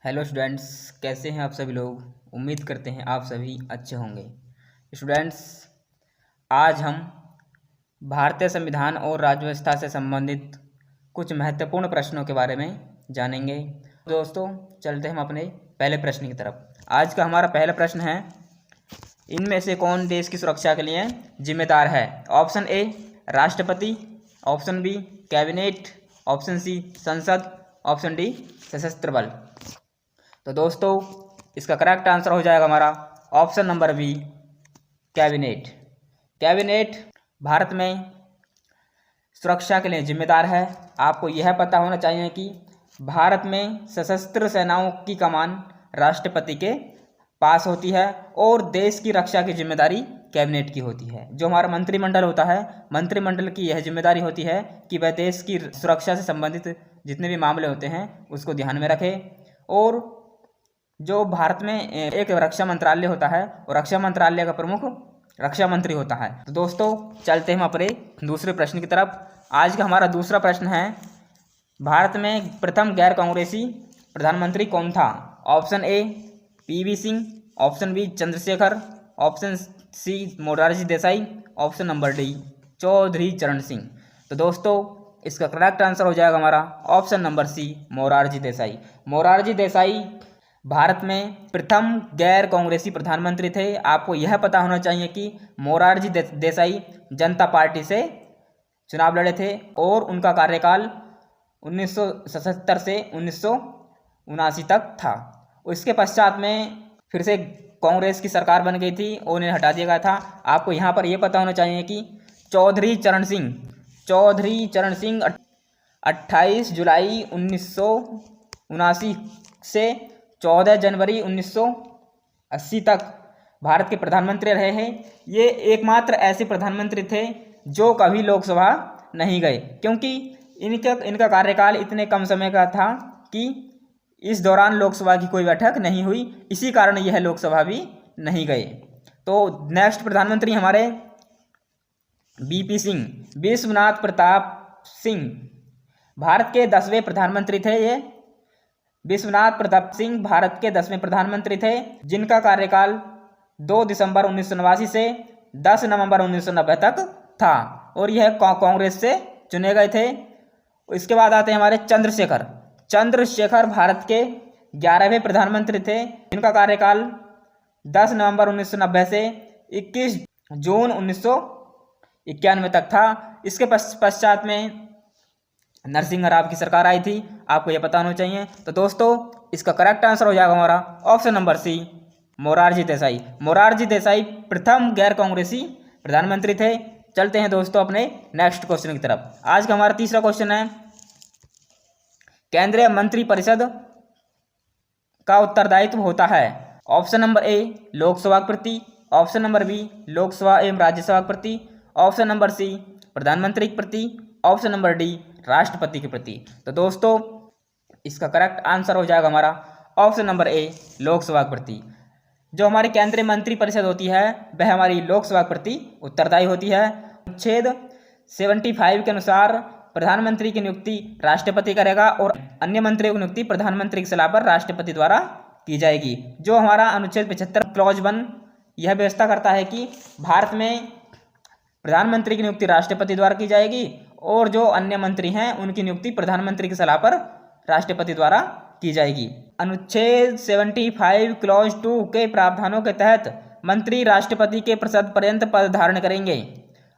Hello students, कैसे हैं आप सभी लोग। उम्मीद करते हैं आप सभी अच्छे होंगे। स्टूडेंट्स, आज हम भारतीय संविधान और राज्य व्यवस्था से संबंधित कुछ महत्वपूर्ण प्रश्नों के बारे में जानेंगे। दोस्तों, चलते हम अपने पहले प्रश्न की तरफ। आज का हमारा पहला प्रश्न है, इनमें से कौन देश की सुरक्षा के लिए जिम्मेदार है। ऑप्शन ए राष्ट्रपति, option B cabinet, option C संसद, ऑप्शन डी सशस्त्र बल। तो दोस्तों, इसका करेक्ट आंसर हो जाएगा हमारा option number B cabinet. Cabinet Bharat में सुरक्षा के लिए जिम्मेदार है। आपको यह पता होना चाहिए कि भारत में सशस्त्र सेनाओं की कमान राष्ट्रपति के पास होती है और देश की रक्षा की जिम्मेदारी कैबिनेट की होती है। जो हमारा मंत्रिमंडल होता है, मंत्रिमंडल की यह जिम्मेदारी होती है कि वह देश की सुरक्षा से संबंधित जितने भी मामले होते हैं उसको ध्यान में रखे। और जो भारत में एक रक्षा मंत्रालय होता है और रक्षा मंत्रालय का प्रमुख रक्षा मंत्री होता है। तो दोस्तों, चलते हैं हम अपने दूसरे प्रश्न की तरफ। आज का हमारा दूसरा प्रश्न है, भारत में प्रथम गैर कांग्रेसी प्रधानमंत्री कौन था। Option A PV Singh, option B Chandrashekhar, option C Morarji Desai, option number D Chaudhary Charan Singh. तो दोस्तों, इसका करेक्ट आंसर हो जाएगा हमारा option number C Morarji Desai. Morarji Desai Bharat में प्रथम गैर कांग्रेसी प्रधानमंत्री थे। आपको यह पता होना चाहिए कि मोरारजी देसाई जनता पार्टी से चुनाव लड़े थे और उनका कार्यकाल 1977 से 1979 तक था। उसके पश्चात में फिर से कांग्रेस की सरकार बन गई थी और उन्हें हटा दिया गया था। आपको यहाँ पर यह पता होना चाहिए कि चौधरी चरण सिंह 28 जुलाई 1979 से 14 जनवरी 1980 तक भारत के प्रधानमंत्री रहे हैं। ये एकमात्र ऐसे प्रधानमंत्री थे जो कभी लोकसभा नहीं गए, क्योंकि इनका कार्यकाल इतने कम समय का था कि इस दौरान लोकसभा की कोई बैठक नहीं हुई। इसी कारण यह लोकसभा भी नहीं गए। तो नेक्स्ट प्रधानमंत्री हमारे बीपी सिंह, विश्वनाथ प्रताप सिंह भारत के 10वें प्रधानमंत्री थे। ये विश्वनाथ प्रताप सिंह भारत के 10वें प्रधानमंत्री थे, जिनका कार्यकाल 2 दिसंबर 1989 से 10 नवंबर 1990 तक था और यह कांग्रेस से चुने गए थे। इसके बाद आते हैं हमारे चंद्रशेखर भारत के 11वें प्रधानमंत्री थे, जिनका कार्यकाल 10 नवंबर 1990 से 21 जून 1991 तक था। इसके पश्चात में नरसिंह राव की सरकार आई थी। आपको यह पता होना चाहिए। तो दोस्तों, इसका करेक्ट आंसर हो जाएगा हमारा option number C Morarji Desai. Morarji Desai प्रथम गैर कांग्रेसी प्रधानमंत्री थे। चलते हैं दोस्तों अपने नेक्स्ट क्वेश्चन की तरफ। आज का हमारा तीसरा क्वेश्चन है, केंद्रीय मंत्रिपरिषद का उत्तरदायित्व होता है। ऑप्शन नंबर ए लोकसभा के प्रति, ऑप्शन नंबर बी लोकसभा एवं राज्यसभा के प्रति, ऑप्शन नंबर सी प्रधानमंत्री के प्रति, ऑप्शन नंबर डी राष्ट्रपति के प्रति। तो दोस्तों, इसका करेक्ट आंसर हो जाएगा हमारा ऑप्शन नंबर ए लोकसभा के प्रति। जो हमारी केंद्रीय मंत्रिपरिषद होती है वह हमारी लोकसभा के प्रति उत्तरदायी होती है। अनुच्छेद 75 के अनुसार प्रधानमंत्री की नियुक्ति राष्ट्रपति करेगा और अन्य मंत्रियों की नियुक्ति प्रधानमंत्री की सलाह पर राष्ट्रपति द्वारा की जाएगी। जो हमारा अनुच्छेद 75 क्लॉज 1 यह व्यवस्था करता है कि भारत में प्रधानमंत्री की नियुक्ति राष्ट्रपति द्वारा की जाएगी और जो अन्य मंत्री हैं उनकी नियुक्ति प्रधानमंत्री की सलाह पर राष्ट्रपति द्वारा की जाएगी। अनुच्छेद 75 क्लॉज 2 के प्रावधानों के तहत मंत्री राष्ट्रपति के पद पर्यंत पद धारण करेंगे।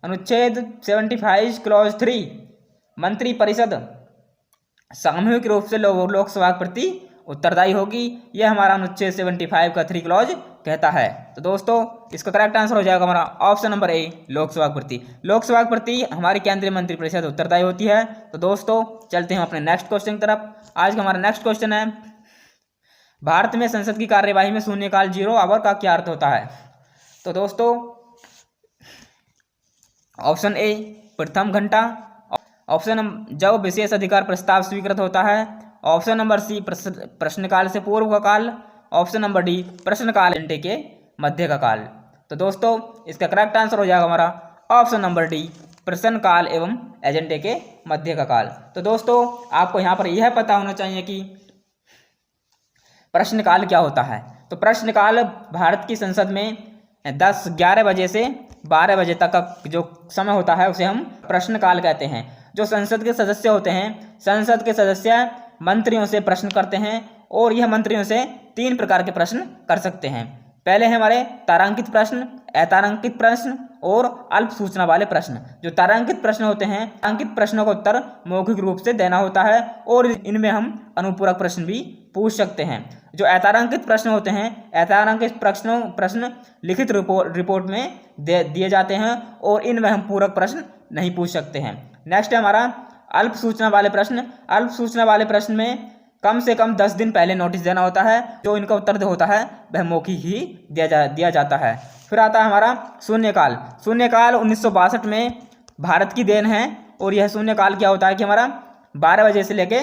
अनुच्छेद 75 क्लॉज 3 मंत्री परिषद सामूहिक रूप से लोकसभा के प्रति उत्तरदायी होगी। यह हमारा अनुच्छेद 75 का 3 क्लॉज कहता है। तो दोस्तों, इसका करेक्ट आंसर हो जाएगा हमारा ऑप्शन नंबर ए लोकसभा के प्रति। लोकसभा के प्रति हमारी केंद्रीय मंत्रिपरिषद उत्तरदायी होती है। तो दोस्तों, चलते हैं अपने नेक्स्ट क्वेश्चन की तरफ। आज का हमारा नेक्स्ट क्वेश्चन है, भारत में संसद की कार्यवाही में शून्यकाल 0 आवर का क्या अर्थ होता है। तो दोस्तों, ऑप्शन ए प्रथम घंटा, ऑप्शन जब विशेष अधिकार प्रस्ताव स्वीकृत होता है, ऑप्शन नंबर सी प्रश्नकाल से पूर्व का काल, ऑप्शन नंबर डी प्रश्नकाल घंटे के मध्य का काल। तो दोस्तों, इसका करेक्ट आंसर हो जाएगा हमारा ऑप्शन नंबर डी प्रश्नकाल एवं एजेंडे के मध्य का काल। तो दोस्तों, आपको यहाँ पर यह पता होना चाहिए कि प्रश्नकाल क्या होता है? तो प्रश्नकाल भारत की संसद में 11 बजे से 12 बजे तक का जो समय होता है उसे हम प्रश्नकाल कहते हैं। जो संसद के सदस्य होते हैं, संसद के सदस्य मंत्रियों से प्रश्न करते हैं और यह मंत्रियों से 3 प्रकार के प्रश्न कर सकते हैं। पहले है हमारे तारांकित प्रश्न, अतारांकित प्रश्न और अल्प सूचना वाले प्रश्न। जो तारांकित प्रश्न होते हैं, तारांकित प्रश्नों का उत्तर मौखिक रूप से देना होता है और इनमें हम अनुपूरक प्रश्न भी पूछ सकते हैं। जो अतारांकित प्रश्न होते हैं, अतारांकित प्रश्न लिखित रिपोर्ट में दिए जाते हैं और इनमें हम पूरक प्रश्न नहीं पूछ सकते हैं। नेक्स्ट है हमारा अल्प सूचना वाले प्रश्न। अल्प सूचना वाले प्रश्न में कम से कम 10 दिन पहले नोटिस देना होता है। जो इनका उत्तर होता है वह मौखिक ही दिया जाता है। फिर आता है हमारा शून्यकाल। शून्यकाल 1962 में भारत की देन है और यह शून्यकाल क्या होता है कि हमारा 12 बजे से लेके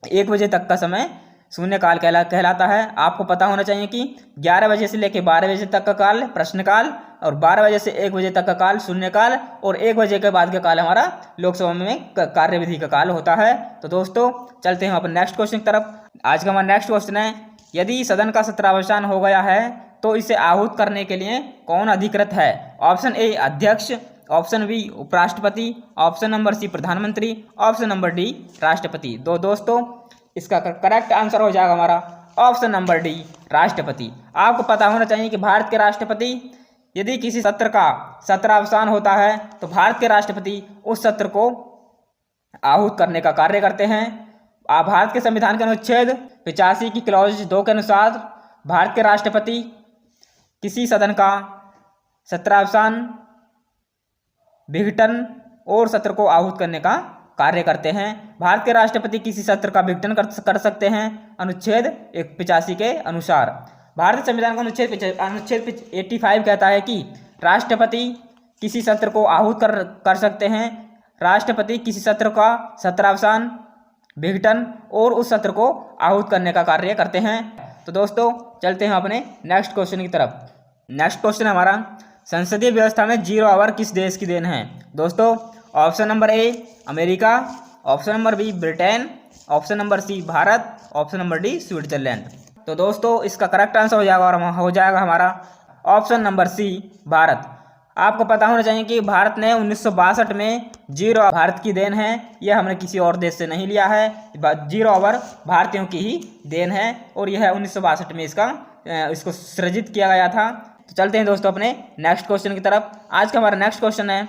1 बजे तक का समय शून्यकाल कहलाता है। आपको पता होना चाहिए कि 11 बजे से लेके 12 बजे तक का काल प्रश्नकाल और 12 बजे से 1 बजे तक का काल शून्यकाल और 1 बजे के बाद का काल हमारा लोकसभा में कार्यविधि का काल होता है। तो दोस्तों चलते हैं अपने नेक्स्ट क्वेश्चन की तरफ। आज का हमारा नेक्स्ट क्वेश्चन है, यदि सदन का सत्रावसान हो गया है तो इसे आहूत करने के लिए कौन अधिकृत है? ऑप्शन ए अध्यक्ष, ऑप्शन बी उपराष्ट्रपति, ऑप्शन नंबर सी प्रधानमंत्री, ऑप्शन नंबर डी राष्ट्रपति। दोस्तों इसका करेक्ट आंसर हो जाएगा हमारा ऑप्शन नंबर डी राष्ट्रपति। आपको पता होना चाहिए कि भारत के राष्ट्रपति यदि किसी सत्र का सत्रावसान होता है तो भारत के राष्ट्रपति उस सत्र को आहूत करने का कार्य करते हैं। भारत के संविधान के अनुच्छेद 85 की क्लॉज 2 के अनुसार भारत के राष्ट्रपति किसी सदन का सत्रावसान, विघटन और सत्र को आहूत करने का कार्य करते हैं। भारत के राष्ट्रपति किसी सत्र का विघटन कर सकते हैं अनुच्छेद 85 के अनुसार। भारतीय संविधान का अनुच्छेद 85 कहता है कि राष्ट्रपति किसी सत्र को आहूत कर सकते हैं। राष्ट्रपति किसी सत्र का सत्रावसान, विघटन और उस सत्र को आहूत करने का कार्य करते हैं। तो दोस्तों चलते हैं अपने नेक्स्ट क्वेश्चन की तरफ। नेक्स्ट क्वेश्चन हमारा, संसदीय व्यवस्था में 0 आवर किस देश की देन है? दोस्तों option number A America, option number B Britain, option number C Bharat, option number D Switzerland. तो दोस्तों इसका करेक्ट आंसर हो जाएगा हमारा ऑप्शन नंबर सी भारत। आपको पता होना चाहिए कि भारत ने 1962 में 0 भारत की देन है। यह हमने किसी और देश से नहीं लिया है। 0 ओवर भारतीयों की ही देन है और यह 1962 में इसको सृजित किया गया था। तो चलते हैं दोस्तों अपने नेक्स्ट क्वेश्चन की तरफ। आज का हमारा नेक्स्ट क्वेश्चन है,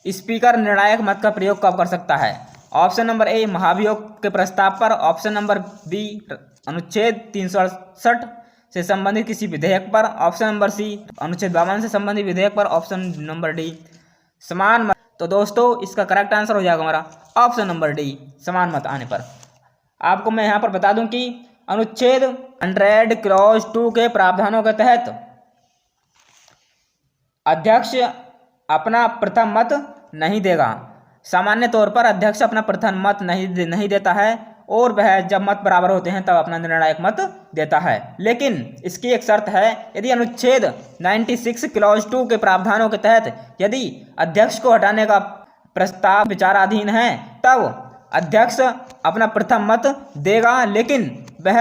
स्पीकर निर्णायक मत का प्रयोग कब कर सकता है? ऑप्शन नंबर ए महाभियोग के प्रस्ताव पर, ऑप्शन नंबर बी अनुच्छेद 368 से संबंधित किसी विधेयक पर, ऑप्शन नंबर सी अनुच्छेद 52 से संबंधित विधेयक पर, ऑप्शन नंबर डी समान मत। तो दोस्तों इसका करेक्ट आंसर हो जाएगा हमारा ऑप्शन नंबर डी समान मत आने पर। आपको मैं यहाँ पर बता दूं कि अनुच्छेद 100 क्लॉज 2 के प्रावधानों के तहत अध्यक्ष अपना प्रथम मत नहीं देगा। सामान्य तौर पर अध्यक्ष अपना प्रथम मत नहीं देता है और वह जब मत बराबर होते हैं तब अपना निर्णायक मत देता है। लेकिन इसकी एक शर्त है, यदि अनुच्छेद 96 क्लॉज 2 के प्रावधानों के तहत यदि अध्यक्ष को हटाने का प्रस्ताव विचाराधीन है तब अध्यक्ष अपना प्रथम मत देगा, लेकिन वह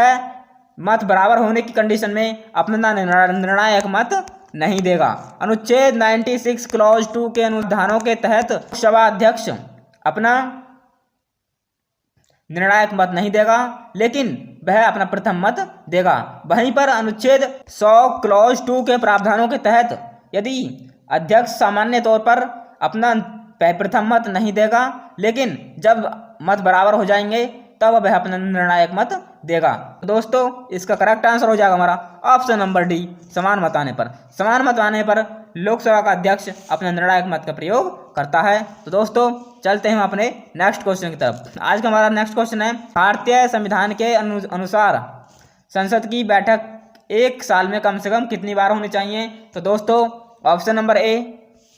मत बराबर होने की कंडीशन में अपना निर्णायक मत नहीं देगा। अनुच्छेद 96 क्लॉज 2 के अनुधानों के तहत सभा अध्यक्ष अपना निर्णायक मत नहीं देगा, लेकिन वह अपना प्रथम मत देगा। वहीं पर अनुच्छेद 100 क्लॉज 2 के प्रावधानों के तहत यदि अध्यक्ष सामान्य तौर पर अपना प्रथम मत नहीं देगा, लेकिन जब मत बराबर हो जाएंगे तब वह अपना निर्णायक मत देगा। दोस्तों इसका करेक्ट आंसर हो जाएगा हमारा ऑप्शन नंबर डी समान मत आने पर। समान मत आने पर लोकसभा का अध्यक्ष अपना निर्णायक मत का प्रयोग करता है। तो दोस्तों चलते हैं अपने नेक्स्ट क्वेश्चन की तरफ। आज का हमारा नेक्स्ट क्वेश्चन है, भारतीय संविधान के अनुसार संसद की बैठक 1 साल में कम से कम कितनी बार होनी चाहिए? तो दोस्तों ऑप्शन नंबर ए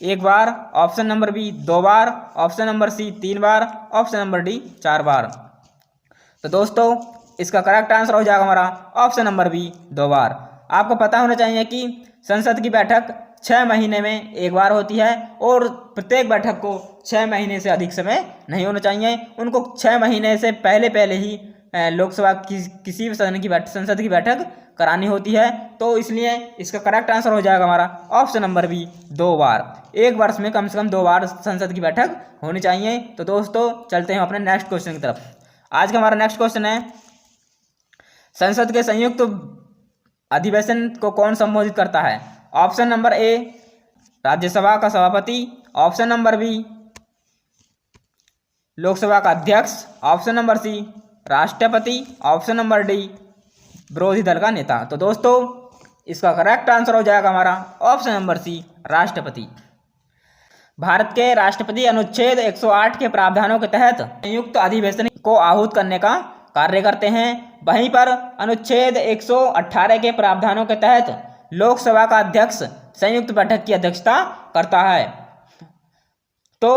1 बार, ऑप्शन नंबर बी 2 बार, ऑप्शन नंबर सी 3 बार, ऑप्शन नंबर डी 4 बार। तो दोस्तों इसका करेक्ट आंसर हो जाएगा हमारा ऑप्शन नंबर बी 2 बार। आपको पता होना चाहिए कि संसद की बैठक 6 महीने में 1 बार होती है और प्रत्येक बैठक को 6 महीने से अधिक समय नहीं होना चाहिए। उनको 6 महीने से पहले ही लोकसभा की किसी भी संसद की बैठक करानी होती है, तो इसलिए इसका करेक्ट आंसर हो जाएगा हमारा ऑप्शन नंबर बी, 2 बार। एक वर्ष में कम से कम 2 बार संसद की बैठक होनी चाहिए। तो दोस्तों चलते हैं अपने नेक्स्ट क्वेश्चन की तरफ। आज का हमारा नेक्स्ट क्वेश्चन है, संसद के संयुक्त अधिवेशन को कौन संबोधित करता है? ऑप्शन नंबर ए, राज्यसभा का सभापति। ऑप्शन नंबर बी, लोकसभा का अध्यक्ष। ऑप्शन नंबर सी, राष्ट्रपति। ऑप्शन नंबर डी, विरोधी दल का नेता। तो दोस्तों इसका करेक्ट आंसर हो जाएगा हमारा ऑप्शन नंबर सी, राष्ट्रपति। भारत के राष्ट्रपति अनुच्छेद 108 के प्रावधानों के तहत संयुक्त अधिवेशन को आहूत करने का कार्य करते हैं। वहीं पर अनुच्छेद 118 के प्रावधानों के तहत लोकसभा का अध्यक्ष संयुक्त बैठक की अध्यक्षता करता है। तो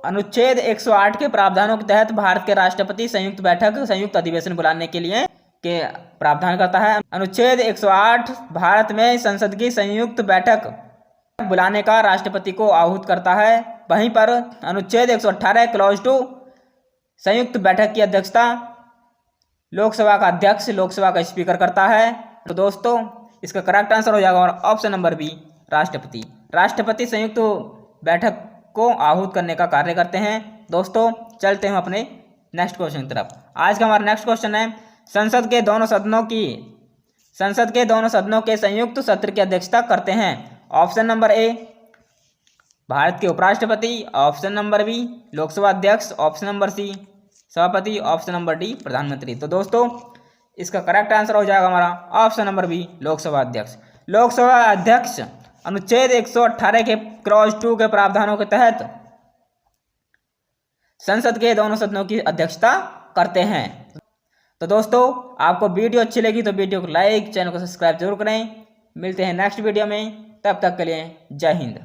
अनुच्छेद 108 के प्रावधानों के तहत भारत के राष्ट्रपति संयुक्त अधिवेशन बुलाने के लिए के प्रावधान करता है। अनुच्छेद 108 भारत में संसद की संयुक्त बैठक बुलाने का राष्ट्रपति को आहूत करता है। वहीं पर अनुच्छेद 118 क्लॉज 2 संयुक्त बैठक की अध्यक्षता लोकसभा का अध्यक्ष लोकसभा का स्पीकर करता है। तो दोस्तों इसका करेक्ट आंसर हो जाएगा ऑप्शन नंबर बी, राष्ट्रपति। राष्ट्रपति संयुक्त बैठक को आहूत करने का कार्य करते हैं। दोस्तों चलते हैं अपने नेक्स्ट क्वेश्चन की तरफ। आज का हमारा नेक्स्ट क्वेश्चन है, संसद के दोनों सदनों के संयुक्त सत्र की अध्यक्षता करते हैं। ऑप्शन नंबर ए, भारत के उपराष्ट्रपति। ऑप्शन नंबर बी, लोकसभा अध्यक्ष। ऑप्शन नंबर सी, सभापति। ऑप्शन नंबर डी, प्रधानमंत्री। तो दोस्तों इसका करेक्ट आंसर हो जाएगा हमारा ऑप्शन नंबर बी, लोकसभा अध्यक्ष। लोकसभा अध्यक्ष अनुच्छेद 118 के क्लॉज 2 के प्रावधानों के तहत संसद के दोनों सदनों की अध्यक्षता करते हैं। तो दोस्तों आपको वीडियो अच्छी लगी तो वीडियो को लाइक, चैनल को सब्सक्राइब जरूर करें। मिलते हैं नेक्स्ट वीडियो में, तब तक के लिए जय हिंद।